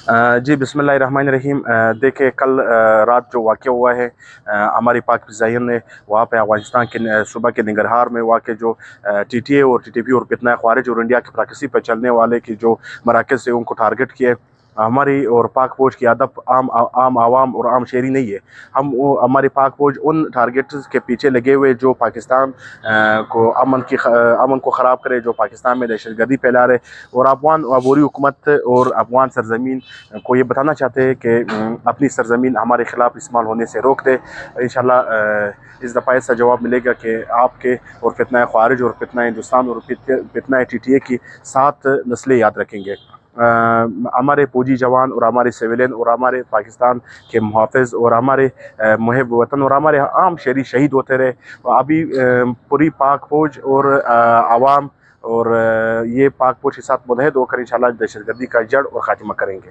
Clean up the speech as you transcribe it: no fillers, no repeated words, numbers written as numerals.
جی बिस्मिल्लाहिर्रहमानिर्रहीम। देखिए कल रात जो वाक़या हुआ है, हमारी पाक फ़िज़ाइयों ने वहाँ पे अफ़गानिस्तान के सूबा के नंगरहार में वाक़ जो टीटीए और टीटीपी और फितना ख़वारिज और इंडिया की प्रॉक्सी पर चलने वाले की जो मराकज़ से उनको टारगेट किया है। हमारी और पाक फ़ौज की हदफ आम आवाम और आम शहरी नहीं है। हमारी पाक फ़ौज उन टारगेट्स के पीछे लगे हुए जो पाकिस्तान को अमन को ख़राब करे, जो पाकिस्तान में दहशतगर्दी फैला रहे, और अफगान अबूरी हुकूमत और अफगान सरजमीन को ये बताना चाहते हैं कि अपनी सरजमीन हमारे ख़िलाफ़ इस्तेमाल होने से रोक दे। इंशाल्लाह इस दफ़ा ऐसा जवाब मिलेगा कि आपके और फितना ख़वारिज और फितना हिंदुस्तान और फितना टीटीए की 7 नस्लें याद रखेंगे। हमारे फौजी जवान और हमारे सिविलियन और हमारे पाकिस्तान के मुहाफ़िज़ और हमारे मुहिब वतन और हमारे आम शहरी शहीद होते रहे। अभी पूरी पाक फ़ौज और आवाम और ये पाक फ़ौज के साथ मुतहद होकर इंशाल्लाह दहशतगर्दी का जड़ और ख़ात्मा करेंगे।